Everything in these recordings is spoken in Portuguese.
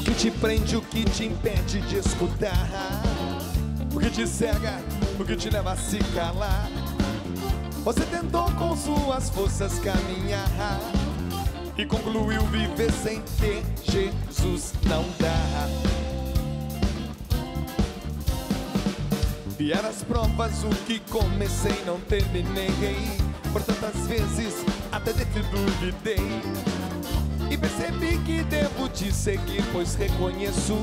que te prende, o que te impede de escutar, o que te cega, o que te leva a se calar. Você tentou com suas forças caminhar e concluiu viver sem ter Jesus, não dá. Vieram as provas, o que comecei não terminei. Por tantas vezes até dentro duvidei e percebi que devo te seguir, pois reconheço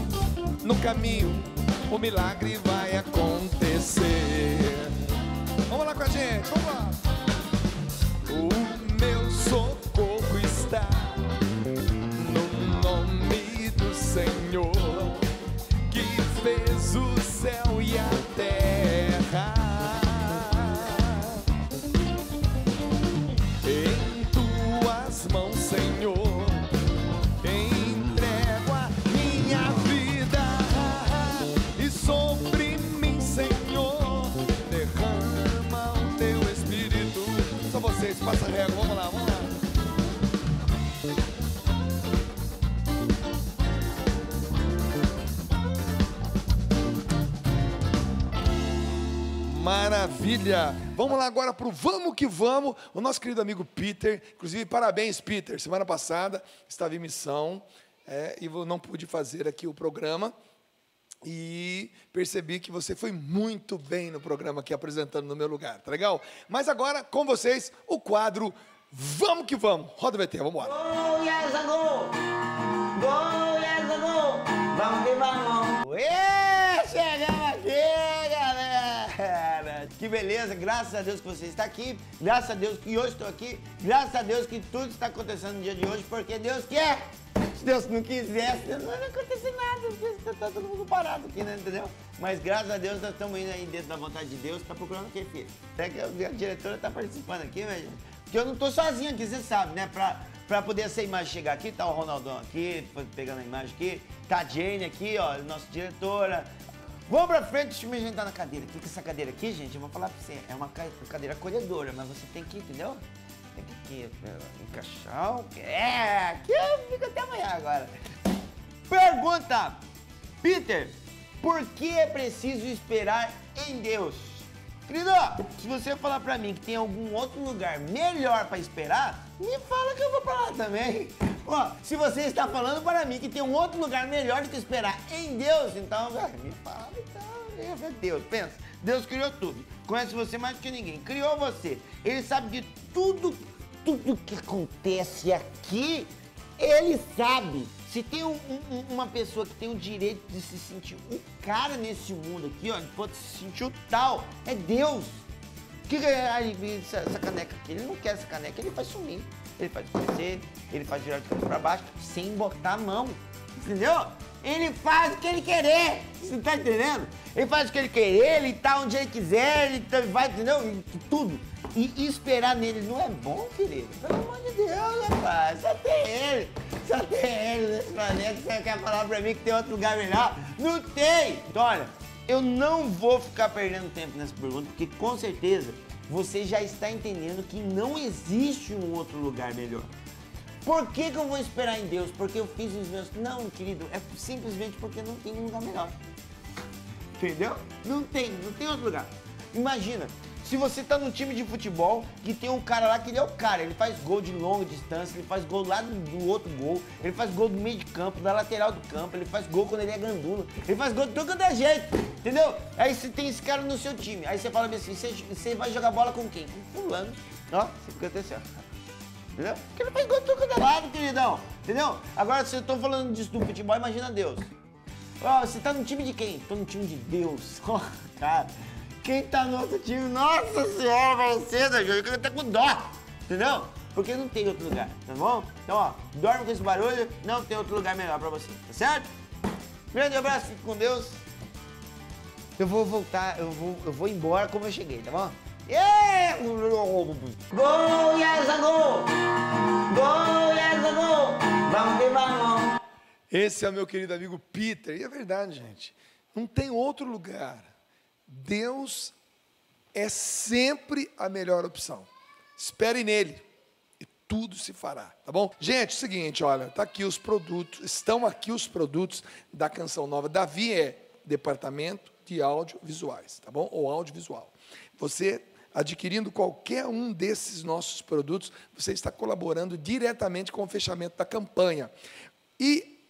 no caminho o milagre vai acontecer. Vamos lá com a gente, vamos lá. O meu socorro está no nome do Senhor, que fez o céu e a terra. Em tuas mãos, Senhor, entrego a minha vida, e sobre mim, Senhor, derrama o teu Espírito. Só vocês, passa régua, vamos lá, vamos lá. Maravilha! Vamos lá agora para o Vamos que Vamos, o nosso querido amigo Peter. Inclusive, parabéns, Peter. Semana passada estava em missão e eu não pude fazer aqui o programa. E percebi que você foi muito bem no programa aqui, apresentando no meu lugar. Tá legal? Mas agora, com vocês, o quadro Vamos que Vamos. Roda o VT, vamos embora. Go, yes, go! Go, yes, go! Vamos que vamos! Chegamos aqui, galera! Que beleza, graças a Deus que você está aqui, graças a Deus que eu estou aqui, graças a Deus que tudo está acontecendo no dia de hoje, porque Deus quer. Se Deus não quisesse, não ia acontecer nada, porque tá todo mundo parado aqui, né, entendeu? Mas graças a Deus nós estamos indo aí dentro da vontade de Deus, tá procurando o que, filho? Até que a diretora tá participando aqui, né, gente? Porque eu não tô sozinho aqui, você sabe, né? Pra poder essa imagem chegar aqui, tá o Ronaldão aqui, pegando a imagem aqui, tá a Jane aqui, ó, nossa diretora. Vamos pra frente, deixa eu me ajeitar na cadeira. O que é essa cadeira aqui, gente? Eu vou falar pra você, é uma cadeira acolhedora, mas você tem que, entendeu? Tem que encaixar o... aqui eu fico até amanhã agora. Pergunta, Peter, por que é preciso esperar em Deus? Querido, se você falar pra mim que tem algum outro lugar melhor pra esperar, me fala que eu vou pra lá também. Ó, se você está falando para mim que tem um outro lugar melhor do que esperar em Deus, então, me fala, então, Deus, pensa. Deus criou tudo, conhece você mais do que ninguém, criou você. Ele sabe de tudo que acontece aqui, ele sabe. Se tem uma pessoa que tem o direito de se sentir o cara nesse mundo aqui, ó, pode se sentir o tal, é Deus. Que essa caneca aqui, ele não quer essa caneca, ele faz sumir, ele faz crescer, ele faz virar de cabeça pra baixo, sem botar a mão, entendeu? Ele faz o que ele querer, você tá entendendo? Ele faz o que ele querer, ele tá onde ele quiser, ele vai, entendeu? Tudo. E esperar nele não é bom, querido? Pelo amor de Deus, rapaz, só tem ele nesse planeta. Você quer falar pra mim que tem outro lugar melhor? Não tem! Então, olha, eu não vou ficar perdendo tempo nessa pergunta, porque com certeza você já está entendendo que não existe um outro lugar melhor. Por que eu vou esperar em Deus? Porque eu fiz os meus... Não, querido, é simplesmente porque não tem um lugar melhor. Entendeu? Não tem outro lugar. Imagina, se você tá num time de futebol que tem um cara lá que ele é o cara, ele faz gol de longa distância, ele faz gol lá do outro gol, ele faz gol do meio de campo, da lateral do campo, ele faz gol quando ele é gandula, ele faz gol de todo quanto é jeito, entendeu? Aí você tem esse cara no seu time, aí você fala assim, você vai jogar bola com quem? Com fulano. Ó, você fica até assim, ó. Entendeu? Porque ele faz gol de todo quanto é lado, queridão, entendeu? Agora, se eu tô falando disso do futebol, imagina Deus. Ó, você tá no time de quem? Tô no time de Deus. Ó, cara... Quem tá no outro time, nossa senhora, você, né, Júlio? Eu tô com dó, entendeu? Porque não tem outro lugar, tá bom? Então, ó, dorme com esse barulho, não tem outro lugar melhor pra você, tá certo? Grande abraço, fique com Deus. Eu vou voltar, eu vou embora como eu cheguei, tá bom? Yeah! Go, yes, go! Go, yes, go! Vamos que vamos! Esse é o meu querido amigo Peter, e é verdade, gente. Não tem outro lugar. Deus é sempre a melhor opção. Espere nele e tudo se fará, tá bom? Gente, é o seguinte, olha, tá aqui os produtos, estão aqui os produtos da Canção Nova. Davi é departamento de audiovisuais, tá bom? Ou audiovisual. Você adquirindo qualquer um desses nossos produtos, você está colaborando diretamente com o fechamento da campanha. E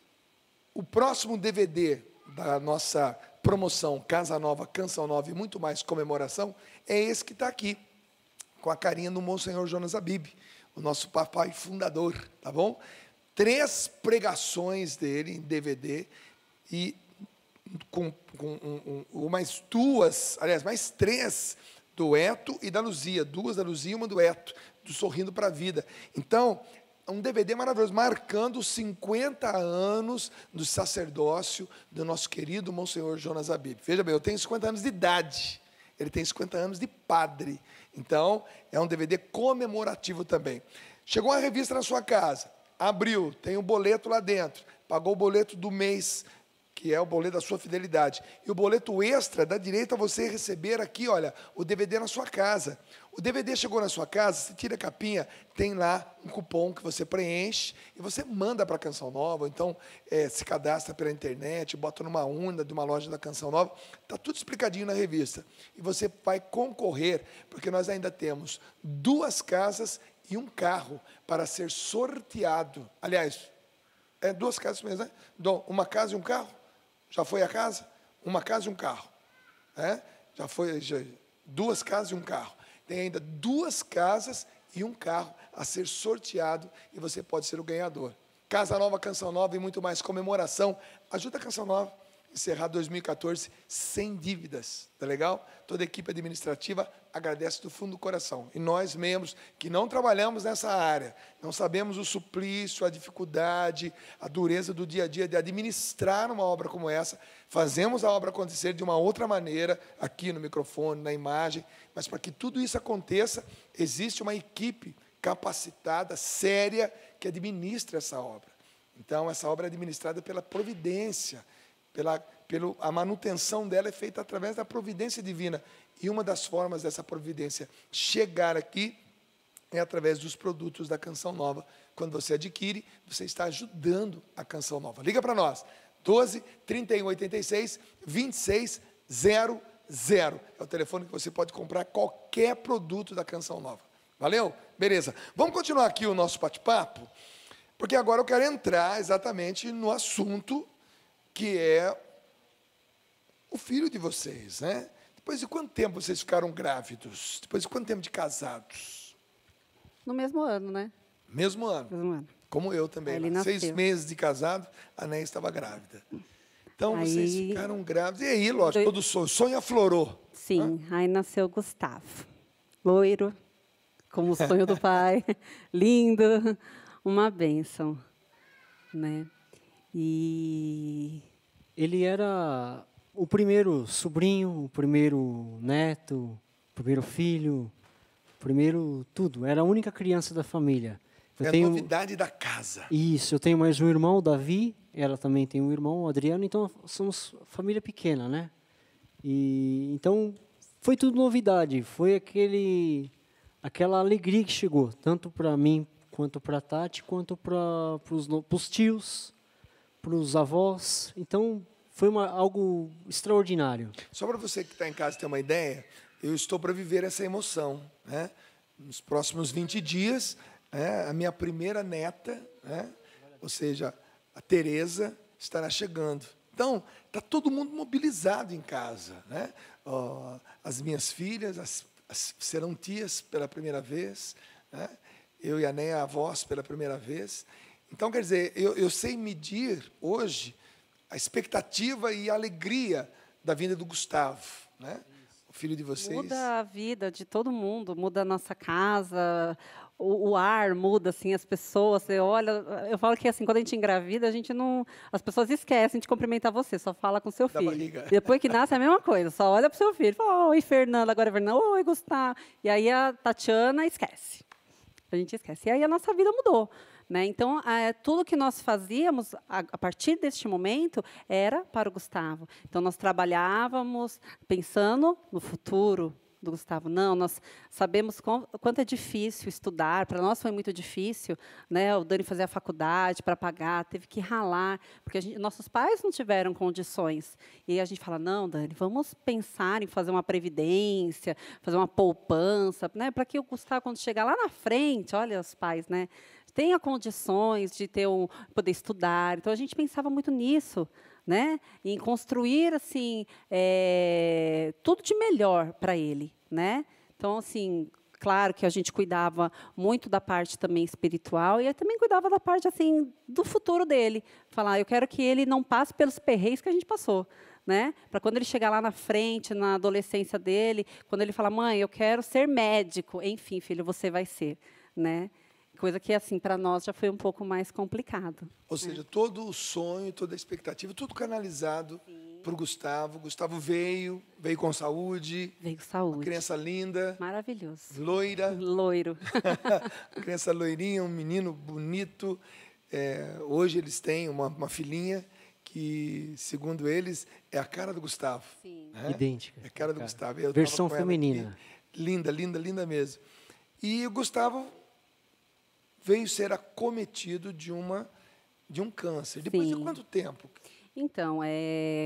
o próximo DVD da nossa promoção Casa Nova, Canção Nova e muito mais comemoração é esse que está aqui, com a carinha do Monsenhor Jonas Abib, o nosso papai fundador, tá bom? 3 pregações dele em DVD e com mais 2, aliás, mais 3 do Eto e da Luzia, 2 da Luzia e uma do Eto, do Sorrindo para a Vida. Então, um DVD maravilhoso, marcando os 50 anos do sacerdócio do nosso querido Monsenhor Jonas Abib. Veja bem, eu tenho 50 anos de idade, ele tem 50 anos de padre. Então, é um DVD comemorativo também. Chegou uma revista na sua casa, abriu, tem um boleto lá dentro, pagou o boleto do mês, que é o boleto da sua fidelidade. E o boleto extra dá direito a você receber aqui, olha, o DVD na sua casa. O DVD chegou na sua casa, você tira a capinha, tem lá um cupom que você preenche e você manda para a Canção Nova, então se cadastra pela internet, bota numa urna de uma loja da Canção Nova, está tudo explicadinho na revista. E você vai concorrer, porque nós ainda temos 2 casas e um carro para ser sorteado. Aliás, 2 casas mesmo, né? Uma casa e um carro? Já foi a casa? Uma casa e um carro. Já foi 2 casas e um carro. Tem ainda 2 casas e um carro a ser sorteado e você pode ser o ganhador. Casa Nova, Canção Nova e muito mais comemoração. Ajuda a Canção Nova a encerrar 2014 sem dívidas, tá legal? Toda a equipe administrativa agradece do fundo do coração. E nós, membros, que não trabalhamos nessa área, não sabemos o suplício, a dificuldade, a dureza do dia a dia de administrar uma obra como essa, fazemos a obra acontecer de uma outra maneira, aqui no microfone, na imagem, mas para que tudo isso aconteça, existe uma equipe capacitada, séria, que administra essa obra. Então, essa obra é administrada pela providência, a manutenção dela é feita através da providência divina. E uma das formas dessa providência chegar aqui é através dos produtos da Canção Nova. Quando você adquire, você está ajudando a Canção Nova. Liga para nós, 12 31 86 26 00. É o telefone que você pode comprar qualquer produto da Canção Nova. Valeu? Beleza. Vamos continuar aqui o nosso bate-papo, porque agora eu quero entrar exatamente no assunto que é o filho de vocês, né? Depois de quanto tempo vocês ficaram grávidos? Depois de quanto tempo de casados? No mesmo ano, né? Mesmo ano. Mesmo ano. Como eu também. Ele 6 meses de casado, a Néia estava grávida. Então, vocês ficaram grávidos. E aí, lógico, todo sonho aflorou. Sim, aí nasceu o Gustavo. Loiro, como o sonho do pai. Lindo, uma bênção, né? E ele era o primeiro sobrinho, o primeiro neto, o primeiro filho, o primeiro tudo. Era a única criança da família. É a novidade da casa. Isso, eu tenho mais um irmão, o Davi, ela também tem um irmão, o Adriano, então somos família pequena, né? E então foi tudo novidade, foi aquela alegria que chegou, tanto para mim, quanto para a Tati, quanto para os tios, para os avós. Então, foi algo extraordinário. Só para você que está em casa ter uma ideia, eu estou para viver essa emoção, né? Nos próximos 20 dias, a minha primeira neta, né? Ou seja, a Tereza, estará chegando. Então, está todo mundo mobilizado em casa, né? As minhas filhas serão tias pela primeira vez, né? Eu e a Néia, avós pela primeira vez. Então, quer dizer, eu sei medir hoje a expectativa e a alegria da vinda do Gustavo, né? O filho de vocês. Muda a vida de todo mundo, muda a nossa casa, o ar muda, assim, as pessoas, você olha, eu falo que, assim, quando a gente engravida, a gente não, as pessoas esquecem de cumprimentar você, só fala com seu filho. Depois que nasce é a mesma coisa, só olha para o seu filho, fala, oi, Fernanda, agora é Fernanda, oi, Gustavo, e aí a Tatiana esquece, a gente esquece, e aí a nossa vida mudou. Né? Então, tudo que nós fazíamos, a partir deste momento, era para o Gustavo. Então, nós trabalhávamos pensando no futuro do Gustavo. Não, nós sabemos quanto é difícil estudar. Para nós foi muito difícil, né? O Dani fazer a faculdade para pagar, teve que ralar, porque nossos pais não tiveram condições. E aí a gente fala, não, Dani, vamos pensar em fazer uma previdência, fazer uma poupança, né? Para que o Gustavo, quando chegar lá na frente, olha os pais, né? Tenha condições de poder estudar. Então, a gente pensava muito nisso, né? Em construir assim tudo de melhor para ele, né? Então, assim, claro que a gente cuidava muito da parte também espiritual e eu também cuidava da parte assim do futuro dele. Falar, eu quero que ele não passe pelos perreios que a gente passou, né? Para quando ele chegar lá na frente, na adolescência dele, quando ele falar, mãe, eu quero ser médico, enfim, filho, você vai ser, né? Coisa que, assim, para nós já foi um pouco mais complicado. Ou seja, todo o sonho, toda a expectativa, tudo canalizado para o Gustavo. Gustavo veio com saúde. Veio com saúde. Uma criança linda. Maravilhoso. Loira. Loiro. Criança loirinha, um menino bonito. Hoje eles têm uma filhinha que, segundo eles, é a cara do Gustavo. Sim. Né? Idêntica. É a cara do Gustavo. Versão feminina. Linda, linda, linda mesmo. E o Gustavo veio ser acometido de um câncer. Depois de quanto tempo? Então,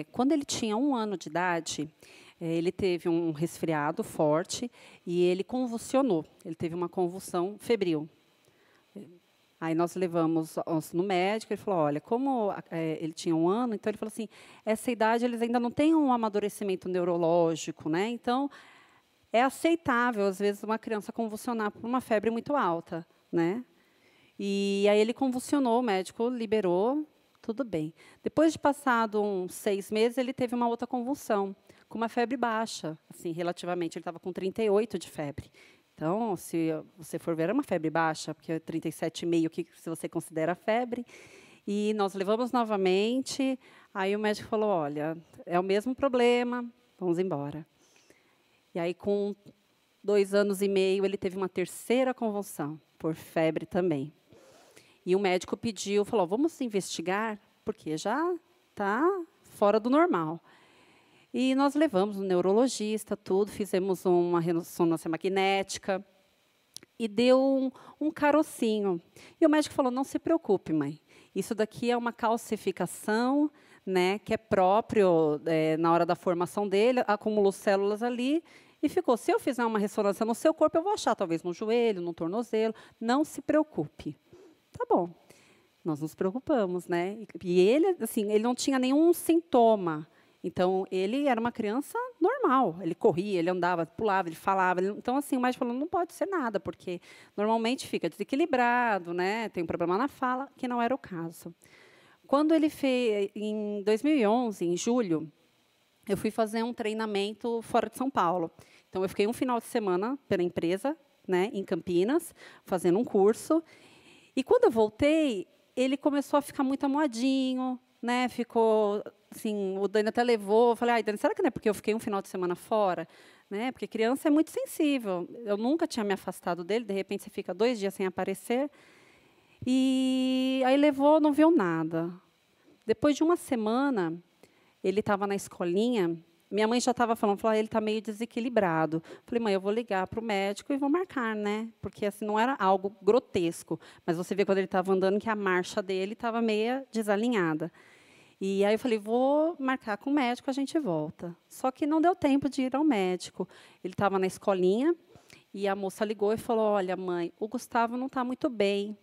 quando ele tinha 1 ano de idade, ele teve um resfriado forte e ele convulsionou. Ele teve uma convulsão febril. Aí nós levamos no médico, ele falou, olha, como ele tinha 1 ano, então ele falou assim, essa idade eles ainda não têm um amadurecimento neurológico, né? Então, é aceitável, às vezes, uma criança convulsionar por uma febre muito alta, né? E aí ele convulsionou, o médico liberou, tudo bem. Depois de passado uns 6 meses, ele teve uma outra convulsão, com uma febre baixa, assim, relativamente. Ele estava com 38 de febre. Então, se você for ver, é uma febre baixa, porque é 37,5 que se você considera febre. E nós levamos novamente, aí o médico falou, olha, é o mesmo problema, vamos embora. E aí, com 2 anos e meio, ele teve uma terceira convulsão, por febre também. E o médico falou, vamos investigar, porque já está fora do normal. E nós levamos um neurologista, tudo, fizemos uma ressonância magnética e deu um carocinho. E o médico falou, não se preocupe, mãe, isso daqui é uma calcificação, né, que é próprio na hora da formação dele, acumulou células ali e ficou. Se eu fizer uma ressonância no seu corpo, eu vou achar talvez no joelho, no tornozelo, não se preocupe. Tá bom, nós nos preocupamos, né? E ele, assim, ele não tinha nenhum sintoma. Então, ele era uma criança normal. Ele corria, ele andava, pulava, ele falava. Então, assim, o médico falou, não pode ser nada, porque normalmente fica desequilibrado, né? Tem um problema na fala, que não era o caso. Quando ele fez, em 2011, em julho, eu fui fazer um treinamento fora de São Paulo. Então, eu fiquei um final de semana pela empresa, né, em Campinas, fazendo um curso. E quando eu voltei, ele começou a ficar muito amuadinho, né? Ficou assim, o Dani até levou, eu falei, ai, Dani, será que não é porque eu fiquei um final de semana fora? Né? Porque criança é muito sensível. Eu nunca tinha me afastado dele, de repente você fica 2 dias sem aparecer. E aí levou, não viu nada. Depois de 1 semana, ele estava na escolinha, minha mãe já estava falando, ele está meio desequilibrado. Falei, mãe, eu vou ligar para o médico e vou marcar, né? Porque assim não era algo grotesco, mas você vê quando ele estava andando que a marcha dele estava meia desalinhada. E aí eu falei, vou marcar com o médico, a gente volta. Só que não deu tempo de ir ao médico. Ele estava na escolinha e a moça ligou e falou, olha, mãe, o Gustavo não está muito bem.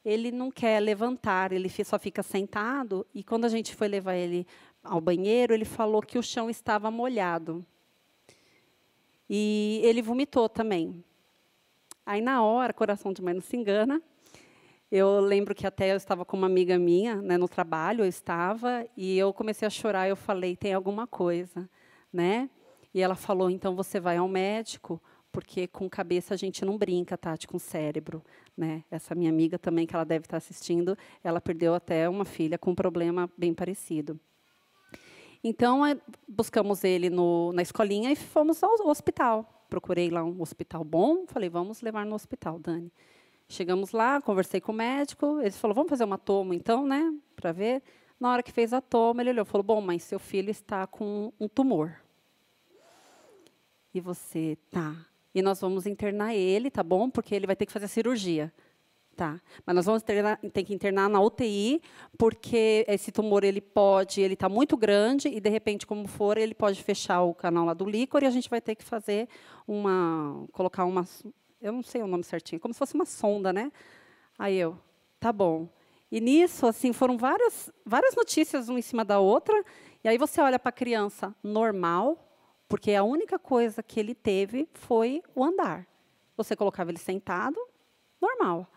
Ele não quer levantar, ele só fica sentado. E quando a gente foi levar ele ao banheiro, ele falou que o chão estava molhado. E ele vomitou também. Aí, na hora, coração de mãe não se engana, eu lembro que até eu estava com uma amiga minha, né, no trabalho, eu estava, e eu comecei a chorar, eu falei, tem alguma coisa, né? E ela falou, então você vai ao médico, porque com cabeça a gente não brinca, Tati, com cérebro, né? Essa minha amiga também, que ela deve estar assistindo, ela perdeu até uma filha com um problema bem parecido. Então, buscamos ele na escolinha e fomos ao hospital. Procurei lá um hospital bom, falei, vamos levar no hospital, Dani. Chegamos lá, conversei com o médico, ele falou, vamos fazer uma tomo, então, né, para ver. Na hora que fez a toma, ele olhou e falou, bom, mas seu filho está com um tumor. E você, tá. E nós vamos internar ele, tá bom? Porque ele vai ter que fazer a cirurgia. Tá. Mas nós vamos ter que internar na UTI, porque esse tumor ele está muito grande e, de repente, como for, ele pode fechar o canal lá do líquor e a gente vai ter que fazer colocar uma, eu não sei o nome certinho, como se fosse uma sonda, né? Aí eu, tá bom. E nisso, assim, foram várias notícias uma em cima da outra, e aí você olha para a criança normal, porque a única coisa que ele teve foi o andar. Você colocava ele sentado, normal.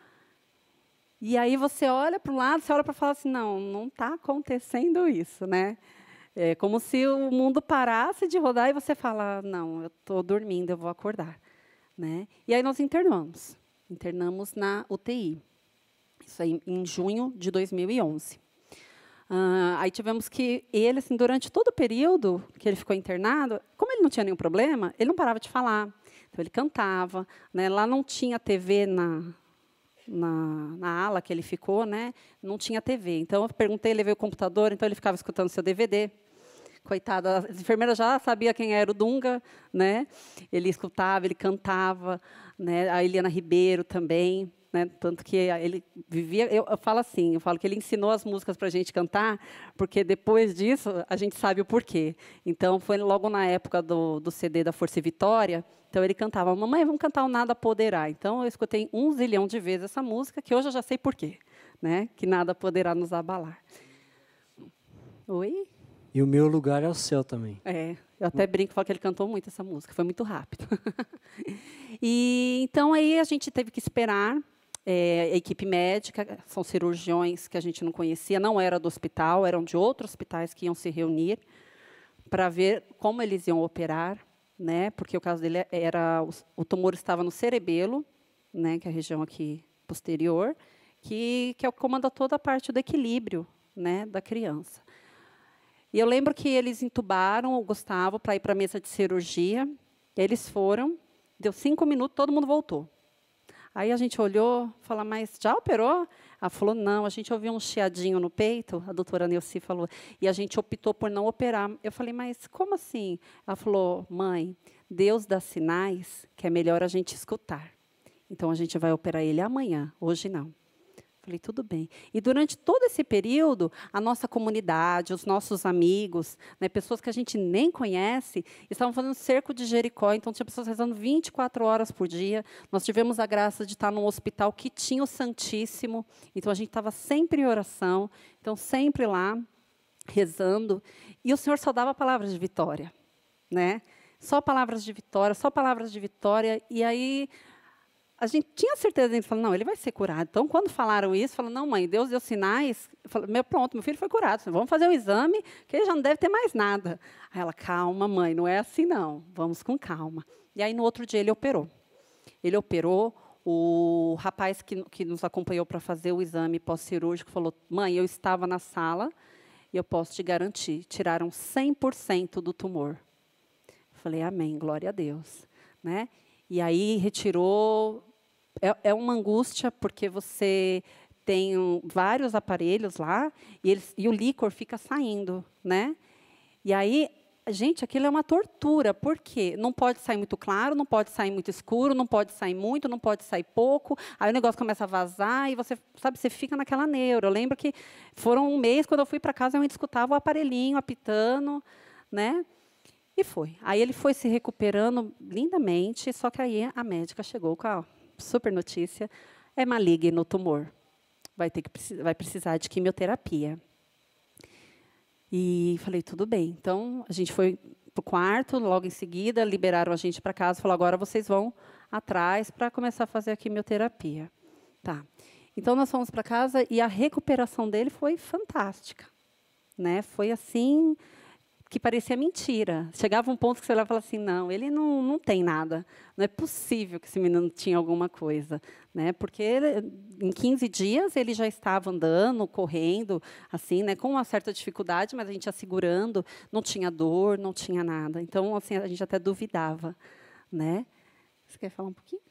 E aí você olha para o lado, você olha para falar assim, não está acontecendo isso, né? É como se o mundo parasse de rodar e você fala, não, eu estou dormindo, eu vou acordar, né? E aí nós internamos na UTI. Isso aí em junho de 2011. Aí tivemos que ele, assim, durante todo o período que ele ficou internado, como ele não tinha nenhum problema, ele não parava de falar. Então ele cantava, né? Lá não tinha TV na ala que ele ficou, né? Não tinha TV. Então, eu perguntei, levei o computador, então ele ficava escutando seu DVD. Coitada, a enfermeira já sabia quem era o Dunga, né? Ele escutava, ele cantava, né? A Eliana Ribeiro também, né? Tanto que ele vivia... Eu falo que ele ensinou as músicas para a gente cantar, porque depois disso a gente sabe o porquê. Então, foi logo na época do CD da Força e Vitória. Então, ele cantava, mamãe, vamos cantar o Nada Poderá. Então, eu escutei 1 zilhão de vezes essa música, que hoje eu já sei porquê, né? Que nada poderá nos abalar. Oi? E o Meu Lugar é o Céu também. Eu até brinco, falo que ele cantou muito essa música, foi muito rápido. E então, aí a gente teve que esperar, a equipe médica, são cirurgiões que a gente não conhecia, não era do hospital, eram de outros hospitais que iam se reunir para ver como eles iam operar, né? Porque o caso dele o tumor estava no cerebelo, né? Que é a região aqui posterior, que comanda toda a parte do equilíbrio, né? Da criança. E eu lembro que eles entubaram o Gustavo para ir para a mesa de cirurgia. Eles foram, deu 5 minutos, todo mundo voltou. Aí a gente olhou, falou, mas já operou? Ela falou, não, a gente ouviu um chiadinho no peito, a doutora Neuci falou, e a gente optou por não operar. Eu falei, mas como assim? Ela falou, mãe, Deus dá sinais que é melhor a gente escutar. Então, a gente vai operar ele amanhã, hoje não. Falei, tudo bem. E durante todo esse período, a nossa comunidade, os nossos amigos, né, pessoas que a gente nem conhece, estavam fazendo cerco de Jericó. Então, tinha pessoas rezando 24 horas por dia. Nós tivemos a graça de estar num hospital que tinha o Santíssimo. Então, a gente estava sempre em oração. Então, sempre lá, rezando. E o Senhor só dava palavras de vitória, né? Só palavras de vitória, só palavras de vitória. E aí... a gente tinha certeza, a gente falou, não, ele vai ser curado. Então, quando falaram isso, falaram, não, mãe, Deus deu sinais. Eu falei, pronto, meu filho foi curado. Vamos fazer um exame, que ele já não deve ter mais nada. Aí ela, calma, mãe, não é assim, não. Vamos com calma. E aí, no outro dia, ele operou. Ele operou. O rapaz que nos acompanhou para fazer o exame pós-cirúrgico falou, mãe, eu estava na sala e eu posso te garantir, tiraram 100% do tumor. Eu falei, amém, glória a Deus. Né? E aí, retirou... É uma angústia, porque você tem vários aparelhos lá e o líquor fica saindo, né? E aí, gente, aquilo é uma tortura, porque não pode sair muito claro, não pode sair muito escuro, não pode sair muito, não pode sair pouco. Aí o negócio começa a vazar e você, sabe, você fica naquela neura. Eu lembro que foram 1 mês, quando eu fui para casa, eu ainda escutava o aparelhinho apitando, né? E foi. Aí ele foi se recuperando lindamente, só que aí a médica chegou com a super notícia, é maligno o tumor. Vai precisar de quimioterapia. E falei, tudo bem. Então, a gente foi para o quarto, logo em seguida, liberaram a gente para casa, falaram, agora vocês vão atrás para começar a fazer a quimioterapia. Tá. Então, nós fomos para casa e a recuperação dele foi fantástica. Né? Foi assim... que parecia mentira. Chegava um ponto que você olhava e falava assim, não, ele não tem nada. Não é possível que esse menino tinha alguma coisa. Né? Porque em 15 dias ele já estava andando, correndo, assim, né? Com uma certa dificuldade, mas a gente ia segurando, não tinha dor, não tinha nada. Então, assim, a gente até duvidava. Né? Você quer falar um pouquinho?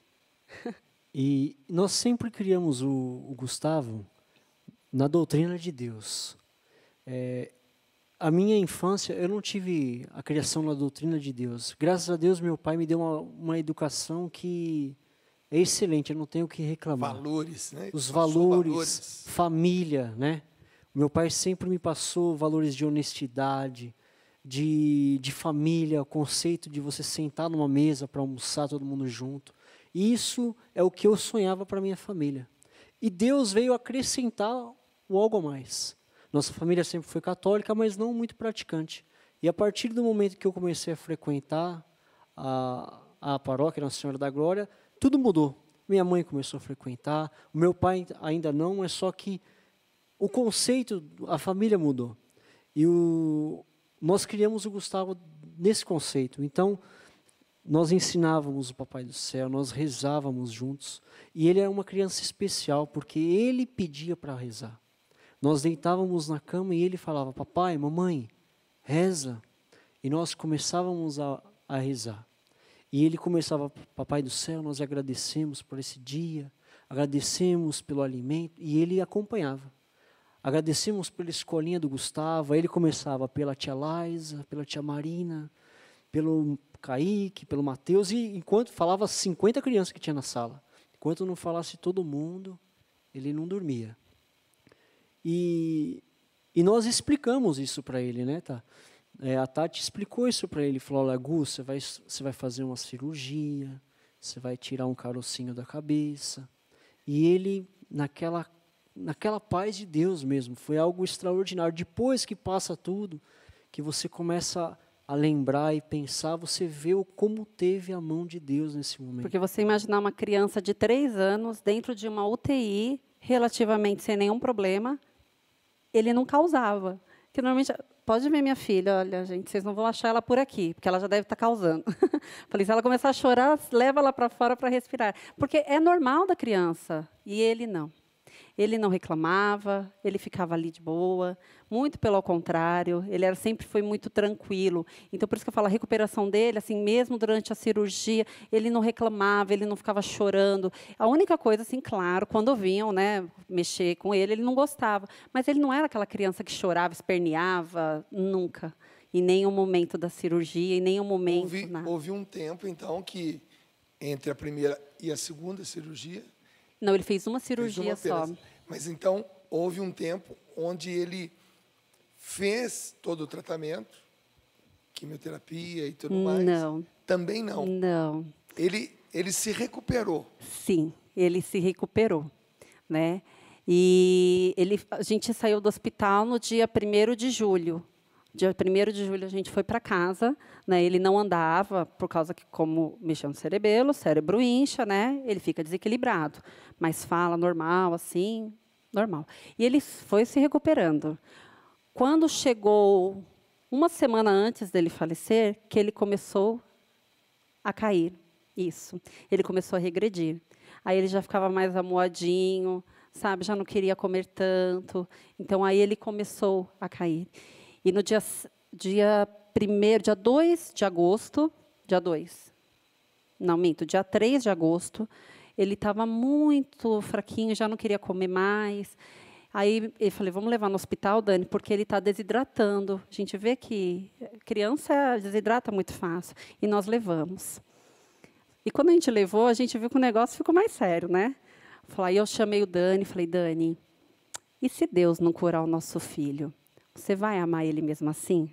E nós sempre criamos o Gustavo na doutrina de Deus. A minha infância, eu não tive a criação na doutrina de Deus. Graças a Deus, meu pai me deu uma educação que é excelente, eu não tenho o que reclamar. Valores, né? Os Passou valores, família, né? Meu pai sempre me passou valores de honestidade, de família, o conceito de você sentar numa mesa para almoçar todo mundo junto. Isso é o que eu sonhava para minha família. E Deus veio acrescentar o algo a mais. Nossa família sempre foi católica, mas não muito praticante. E a partir do momento que eu comecei a frequentar a paróquia Nossa Senhora da Glória, tudo mudou. Minha mãe começou a frequentar, o meu pai ainda não, é só que o conceito, a família mudou. E nós criamos o Gustavo nesse conceito. Então, nós ensinávamos o Papai do Céu, nós rezávamos juntos. E ele era uma criança especial, porque ele pedia para rezar. Nós deitávamos na cama e ele falava, papai, mamãe, reza. E nós começávamos a rezar. E ele começava, Papai do Céu, nós agradecemos por esse dia, agradecemos pelo alimento, e ele acompanhava. Agradecemos pela escolinha do Gustavo, aí ele começava pela tia Laisa, pela tia Marina, pelo Kaique, pelo Mateus, e enquanto falava 50 crianças que tinha na sala, enquanto não falasse todo mundo, ele não dormia. E nós explicamos isso para ele, né, tá? A Tati explicou isso para ele, falou, olha, Gu, você vai fazer uma cirurgia, você vai tirar um carocinho da cabeça. E ele, naquela paz de Deus mesmo, foi algo extraordinário. Depois que passa tudo, que você começa a lembrar e pensar, você vê como teve a mão de Deus nesse momento. Porque você imaginar uma criança de 3 anos dentro de uma UTI, relativamente sem nenhum problema, ele não causava. Que normalmente, pode ver minha filha, olha, gente, vocês não vão achar ela por aqui, porque ela já deve estar causando. Falei, se ela começar a chorar, leva ela para fora para respirar. Porque é normal da criança, e ele não. Ele não reclamava, ele ficava ali de boa, muito pelo contrário, ele sempre foi muito tranquilo. Então, por isso que eu falo, a recuperação dele, assim, mesmo durante a cirurgia, ele não reclamava, ele não ficava chorando. A única coisa, assim, claro, quando vinham, né, mexer com ele não gostava. Mas ele não era aquela criança que chorava, esperneava, nunca. Em nenhum momento da cirurgia, em nenhum momento, nada. Houve um tempo, então, que entre a primeira e a segunda cirurgia... Não, ele fez uma cirurgia só. Mas, então, houve um tempo onde ele fez todo o tratamento, quimioterapia e tudo mais? Não. Também não? Não. Ele se recuperou? Sim, ele se recuperou, né? E a gente saiu do hospital no dia 1º de julho. Dia 1º de julho a gente foi para casa, né? Ele não andava por causa que, como mexeu no cerebelo, o cérebro incha, né? Ele fica desequilibrado, mas fala normal, assim, normal. E ele foi se recuperando. Quando chegou uma semana antes dele falecer, que ele começou a cair, isso. Ele começou a regredir. Aí ele já ficava mais amuadinho, sabe? Já não queria comer tanto. Então aí ele começou a cair. E no dia 2 de agosto, dia 3 de agosto, ele estava muito fraquinho, já não queria comer mais. Aí eu falei, vamos levar no hospital, Dani, porque ele está desidratando. A gente vê que criança desidrata muito fácil. E nós levamos. E quando a gente levou, a gente viu que o negócio ficou mais sério, né? Aí eu chamei o Dani, falei, Dani, e se Deus não curar o nosso filho? Você vai amar ele mesmo assim?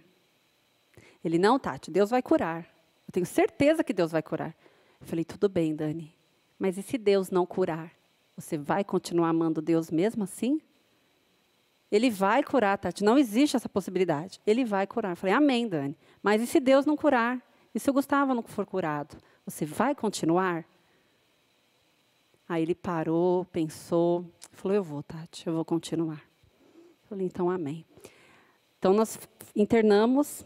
Ele, não, Tati, Deus vai curar. Eu tenho certeza que Deus vai curar. Eu falei, tudo bem, Dani. Mas e se Deus não curar? Você vai continuar amando Deus mesmo assim? Ele vai curar, Tati. Não existe essa possibilidade. Ele vai curar. Eu falei, amém, Dani. Mas e se Deus não curar? E se o Gustavo não for curado? Você vai continuar? Aí ele parou, pensou. Falou, eu vou, Tati, eu vou continuar. Eu falei, então, amém. Então, nós internamos,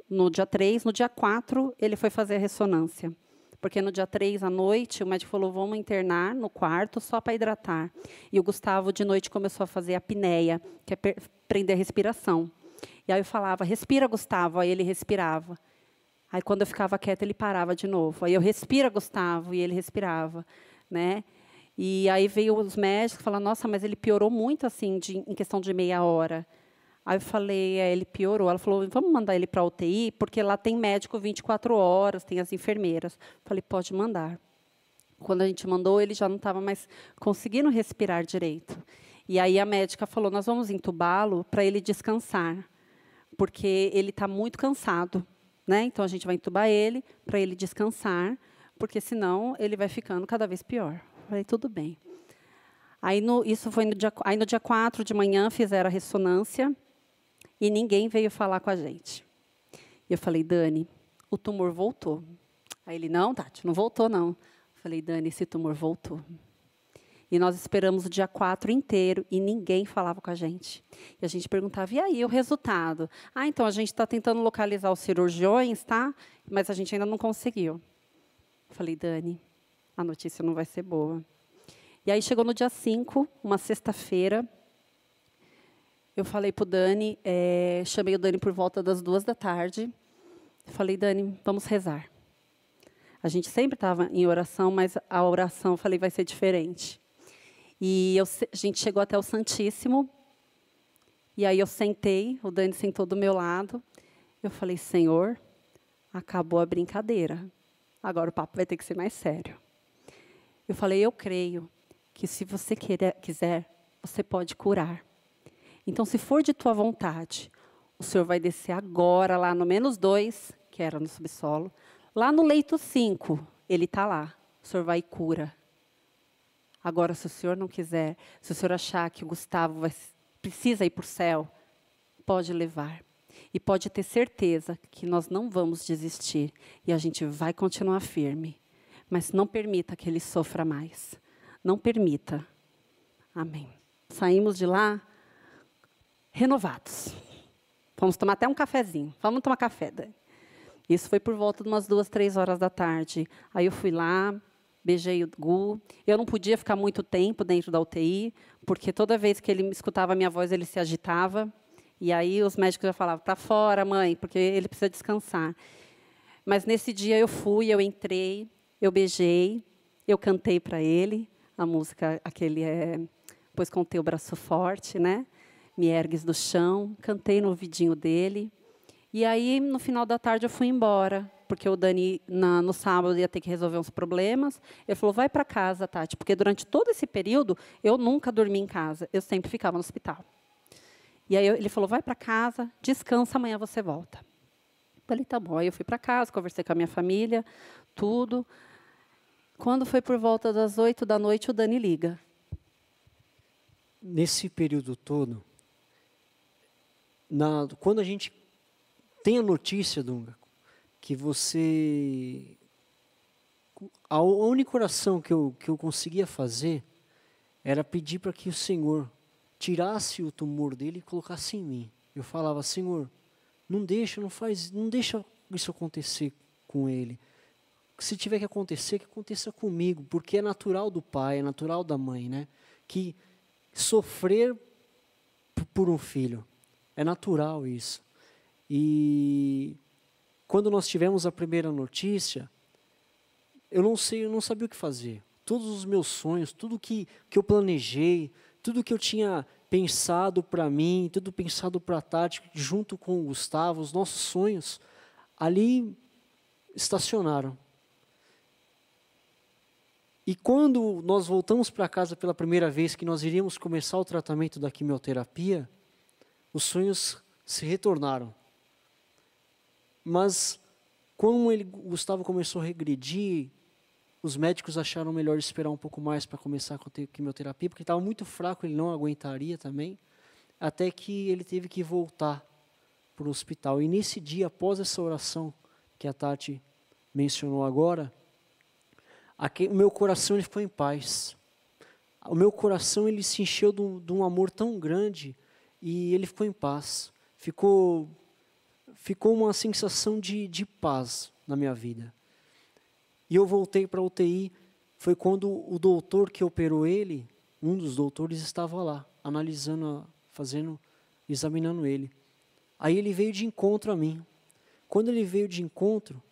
no dia 3, no dia 4, ele foi fazer a ressonância. Porque no dia 3, à noite, o médico falou, vamos internar no quarto só para hidratar. E o Gustavo, de noite, começou a fazer a apneia, que é prender a respiração. E aí eu falava, respira, Gustavo. Aí ele respirava. Aí, quando eu ficava quieta, ele parava de novo. Aí eu, respira, Gustavo. E ele respirava, né? E aí veio os médicos e falaram, nossa, mas ele piorou muito, assim, em questão de meia hora. Aí eu falei, ele piorou. Ela falou, vamos mandar ele para a UTI, porque lá tem médico 24 horas, tem as enfermeiras. Falei, pode mandar. Quando a gente mandou, ele já não estava mais conseguindo respirar direito. E aí a médica falou, nós vamos entubá-lo para ele descansar, porque ele está muito cansado, né? Então, a gente vai entubar ele para ele descansar, porque, senão, ele vai ficando cada vez pior. Falei, tudo bem. Aí, isso foi no dia 4 de manhã, fizeram a ressonância, e ninguém veio falar com a gente. E eu falei, Dani, o tumor voltou. Aí ele, não, Tati, não voltou, não. Falei, Dani, esse tumor voltou. E nós esperamos o dia 4 inteiro e ninguém falava com a gente. E a gente perguntava, e aí, o resultado? Ah, então, a gente está tentando localizar os cirurgiões, tá? Mas a gente ainda não conseguiu. Falei, Dani, a notícia não vai ser boa. E aí, chegou no dia 5, uma sexta-feira, eu falei para o Dani, chamei o Dani por volta das 2h. Falei, Dani, vamos rezar. A gente sempre estava em oração, mas a oração, falei, vai ser diferente. E a gente chegou até o Santíssimo, e aí eu sentei, o Dani sentou do meu lado, eu falei, Senhor, acabou a brincadeira, agora o papo vai ter que ser mais sério. Eu falei, eu creio que se você quiser, você pode curar. Então, se for de tua vontade, o Senhor vai descer agora, lá no -2, que era no subsolo, lá no leito 5, ele está lá, o Senhor vai e cura. Agora, se o senhor não quiser, se o senhor achar que o Gustavo precisa ir para o céu, pode levar. E pode ter certeza que nós não vamos desistir. E a gente vai continuar firme. Mas não permita que ele sofra mais. Não permita. Amém. Saímos de lá renovados. Vamos tomar até um cafezinho. Vamos tomar café, Dani. Isso foi por volta de umas 2, 3 horas da tarde. Aí eu fui lá, beijei o Gu. Eu não podia ficar muito tempo dentro da UTI, porque toda vez que ele escutava a minha voz, ele se agitava. E aí os médicos já falavam, está fora, mãe, porque ele precisa descansar. Mas nesse dia eu fui, eu entrei, eu beijei, eu cantei para ele, a música, aquele pois contei o braço forte, né? Me ergues do chão, cantei no ouvidinho dele. E aí, no final da tarde, eu fui embora, porque o Dani, no sábado, ia ter que resolver uns problemas. Ele falou, vai para casa, Tati, porque durante todo esse período, eu nunca dormi em casa, eu sempre ficava no hospital. E aí ele falou, vai para casa, descansa, amanhã você volta. Falei, tá bom. Aí eu fui para casa, conversei com a minha família, tudo. Quando foi por volta das 8 da noite, o Dani liga. Nesse período todo, quando a gente tem a notícia, Dunga, que você... A única oração que eu conseguia fazer era pedir para que o Senhor tirasse o tumor dele e colocasse em mim. Eu falava, Senhor, não deixa isso acontecer com ele. Se tiver que aconteça comigo, porque é natural do pai, é natural da mãe, né? Que sofrer por um filho, é natural isso. E quando nós tivemos a primeira notícia, eu não sabia o que fazer. Todos os meus sonhos, tudo que eu planejei, tudo que eu tinha pensado para mim, tudo pensado para a Tati, junto com o Gustavo, os nossos sonhos, ali estacionaram. E quando nós voltamos para casa pela primeira vez, que nós iríamos começar o tratamento da quimioterapia, os sonhos se retornaram. Mas, como o Gustavo começou a regredir, os médicos acharam melhor esperar um pouco mais para começar com a quimioterapia, porque estava muito fraco, ele não aguentaria também, até que ele teve que voltar para o hospital. E nesse dia, após essa oração que a Tati mencionou agora, o meu coração ele ficou em paz. O meu coração ele se encheu de um amor tão grande e ele ficou em paz. Ficou uma sensação de paz na minha vida. E eu voltei para a UTI, foi quando o doutor que operou ele, um dos doutores estava lá, analisando, examinando ele. Aí ele veio de encontro a mim. Quando ele veio de encontro,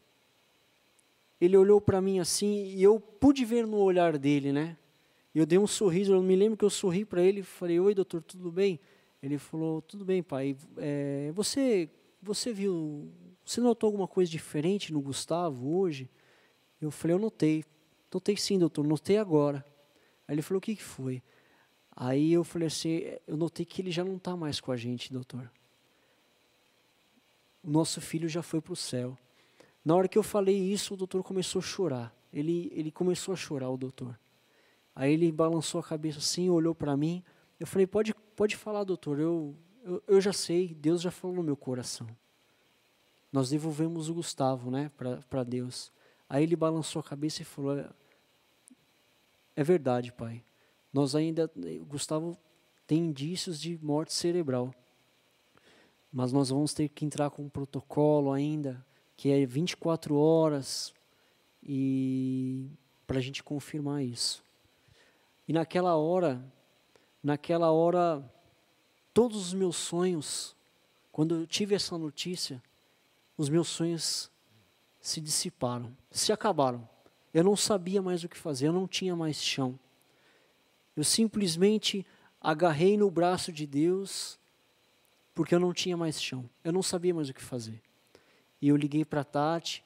ele olhou para mim assim, e eu pude ver no olhar dele, né? Eu dei um sorriso, eu me lembro que eu sorri para ele e falei, oi doutor, tudo bem? Ele falou, tudo bem, pai, você viu, você notou alguma coisa diferente no Gustavo hoje? Eu falei, eu notei sim, doutor, notei agora. Aí ele falou, o que foi? Aí eu falei assim, eu notei que ele já não está mais com a gente, doutor. O nosso filho já foi para o céu. Na hora que eu falei isso, o doutor começou a chorar. Ele começou a chorar, o doutor. Aí ele balançou a cabeça assim, olhou para mim. Eu falei, pode falar, doutor, eu já sei, Deus já falou no meu coração. Nós devolvemos o Gustavo, né, para Deus. Aí ele balançou a cabeça e falou, é verdade, pai. O Gustavo tem indícios de morte cerebral. Mas nós vamos ter que entrar com um protocolo ainda, que é 24 horas, e para a gente confirmar isso. E naquela hora, todos os meus sonhos, quando eu tive essa notícia, os meus sonhos se dissiparam, se acabaram. Eu não sabia mais o que fazer, eu não tinha mais chão. Eu simplesmente agarrei no braço de Deus, porque eu não tinha mais chão. Eu não sabia mais o que fazer. E eu liguei para a Tati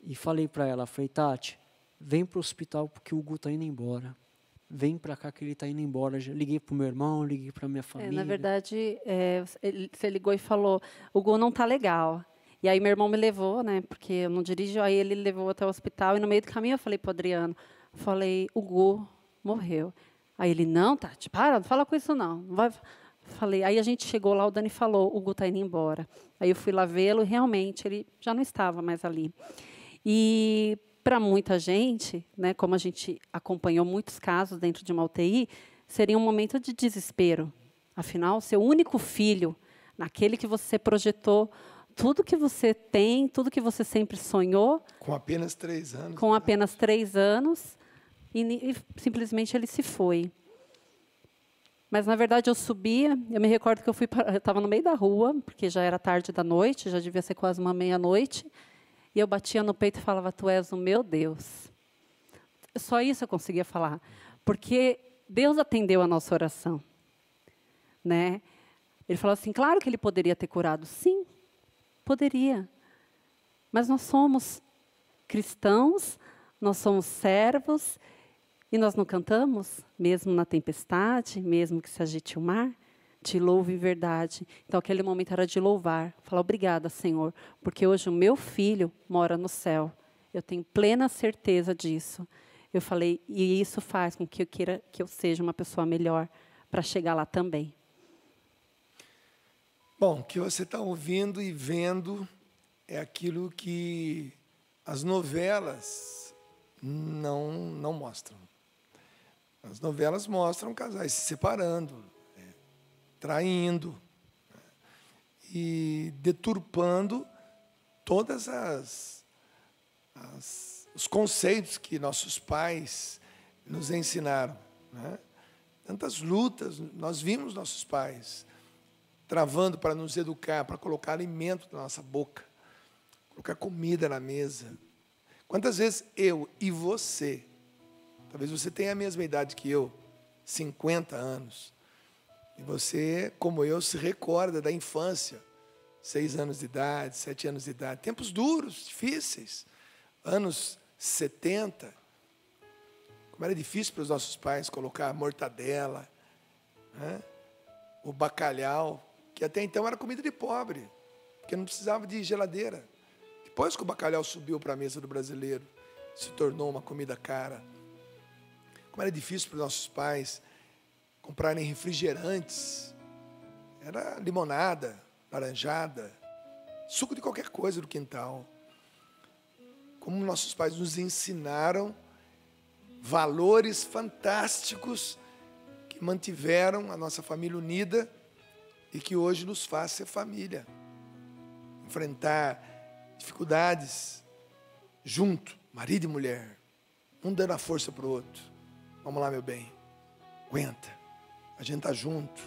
e falei para ela, Tati, vem para o hospital porque o Hugo está indo embora. Vem para cá que ele está indo embora. Já liguei para o meu irmão, liguei para minha família. Na verdade, você ligou e falou, o Hugo não está legal. E aí meu irmão me levou, né, porque eu não dirijo, aí ele levou até o hospital e no meio do caminho eu falei para o Adriano, o Hugo morreu. Aí ele, não, Tati, não fala com isso não. Não vai... Falei, aí a gente chegou lá, o Dani falou, o Hugo está indo embora. Aí eu fui lá vê-lo e realmente ele já não estava mais ali. E para muita gente, né, como a gente acompanhou muitos casos dentro de uma UTI, seria um momento de desespero. Afinal, seu único filho, naquele que você projetou tudo que você tem, tudo que você sempre sonhou. Com apenas 3 anos. Com apenas 3 anos, e simplesmente ele se foi. Mas, na verdade, eu subia, eu me recordo que eu estava no meio da rua, porque já era tarde da noite, já devia ser quase uma meia-noite, e eu batia no peito e falava, tu és o meu Deus. Só isso eu conseguia falar, porque Deus atendeu a nossa oração. Né? Ele falou assim, claro que ele poderia ter curado. Sim, poderia. Mas nós somos cristãos, nós somos servos, e nós não cantamos, mesmo na tempestade, mesmo que se agite o mar, te louvo em verdade. Então, aquele momento era de louvar, falar obrigada, Senhor, porque hoje o meu filho mora no céu. Eu tenho plena certeza disso. Eu falei, e isso faz com que eu queira que eu seja uma pessoa melhor para chegar lá também. Bom, o que você está ouvindo e vendo é aquilo que as novelas não mostram. As novelas mostram casais se separando, traindo, e deturpando todas os conceitos que nossos pais nos ensinaram. Né? Tantas lutas, nós vimos nossos pais travando para nos educar, para colocar alimento na nossa boca, colocar comida na mesa. Quantas vezes eu e você, talvez você tenha a mesma idade que eu, 50 anos, e você, como eu, se recorda da infância, 6 anos de idade, 7 anos de idade, tempos duros, difíceis, anos 70, como era difícil para os nossos pais colocar a mortadela, né? O bacalhau, que até então era comida de pobre, porque não precisava de geladeira. Depois que o bacalhau subiu para a mesa do brasileiro, se tornou uma comida cara. Como era difícil para os nossos pais comprarem refrigerantes. Era limonada, laranjada, suco de qualquer coisa do quintal. Como nossos pais nos ensinaram valores fantásticos que mantiveram a nossa família unida e que hoje nos faz ser família. Enfrentar dificuldades junto, marido e mulher, um dando a força para o outro. Vamos lá, meu bem, aguenta, a gente está junto.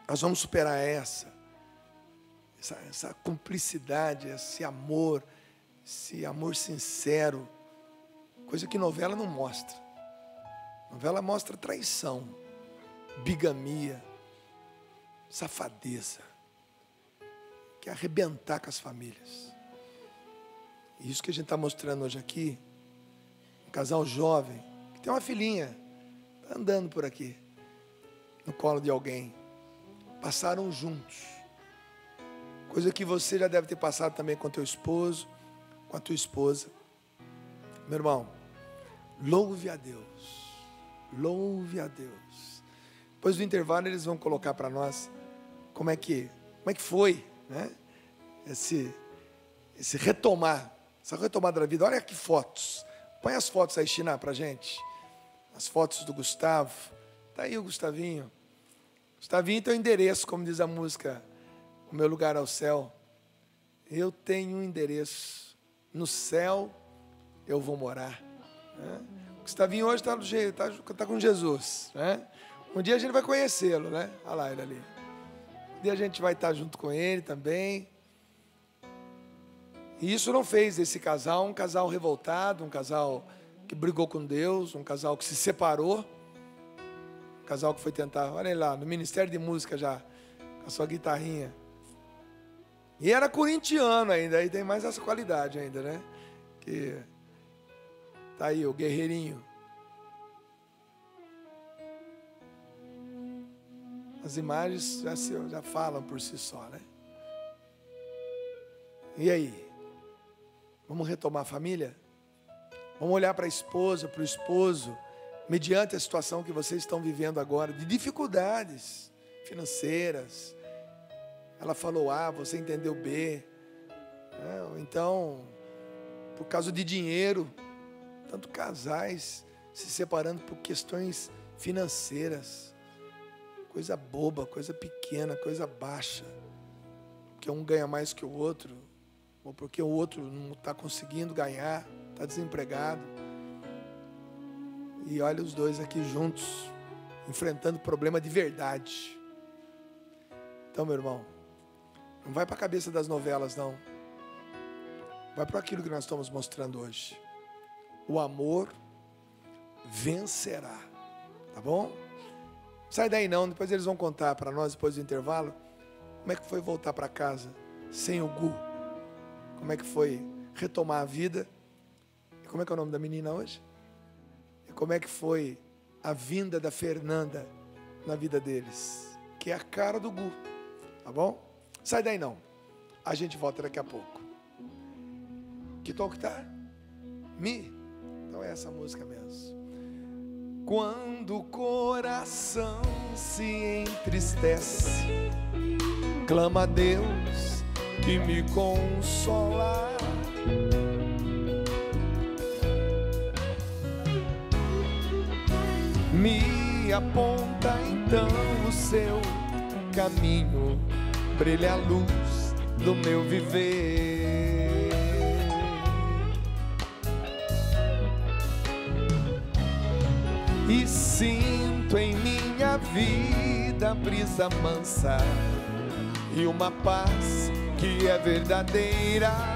Nós vamos superar essa cumplicidade, esse amor sincero, coisa que novela não mostra. Novela mostra traição, bigamia, safadeza, quer arrebentar com as famílias. E isso que a gente está mostrando hoje aqui, um casal jovem, que tem uma filhinha, está andando por aqui, no colo de alguém. Passaram juntos. Coisa que você já deve ter passado também com teu esposo, com a tua esposa. Meu irmão, louve a Deus. Louve a Deus. Depois do intervalo eles vão colocar para nós como é que foi, né? Essa retomada da vida. Olha que fotos. Põe as fotos aí, China, pra gente. As fotos do Gustavo. Tá aí o Gustavinho. Gustavinho tem o endereço, como diz a música, o meu lugar ao céu. Eu tenho um endereço. No céu eu vou morar. Né? O Gustavinho hoje está do jeito, tá com Jesus. Né? Um dia a gente vai conhecê-lo, né? Olha lá ele ali. Um dia a gente vai estar junto com ele também. E isso não fez desse casal um casal revoltado, um casal que brigou com Deus, um casal que se separou. Um casal que foi tentar, olha ele lá, no Ministério de Música já, com a sua guitarrinha. E era corintiano ainda, aí tem mais essa qualidade ainda, né? Que tá aí o guerreirinho. As imagens já falam por si só, né? E aí? Vamos retomar a família? Vamos olhar para a esposa, para o esposo, mediante a situação que vocês estão vivendo agora, de dificuldades financeiras. Ela falou A, você entendeu B. Ou então, por causa de dinheiro, tanto casais se separando por questões financeiras. Coisa boba, coisa pequena, coisa baixa. Porque um ganha mais que o outro, ou porque o outro não está conseguindo ganhar, está desempregado. E olha os dois aqui juntos, enfrentando problema de verdade. Então, meu irmão, não vai para a cabeça das novelas, não. Vai para aquilo que nós estamos mostrando hoje. O amor vencerá. Tá bom? Sai daí não, depois eles vão contar para nós, depois do intervalo, como é que foi voltar para casa sem o Gu. Como é que foi retomar a vida. E como é que é o nome da menina hoje? E como é que foi a vinda da Fernanda na vida deles. Que é a cara do Gu. Tá bom? Sai daí não. A gente volta daqui a pouco. Que tom que tá? Mi? Então é essa música mesmo. Quando o coração se entristece, clama a Deus que me consola. Me aponta então o seu caminho, brilha a luz do meu viver. E sinto em minha vida brisa mansa e uma paz que é verdadeira.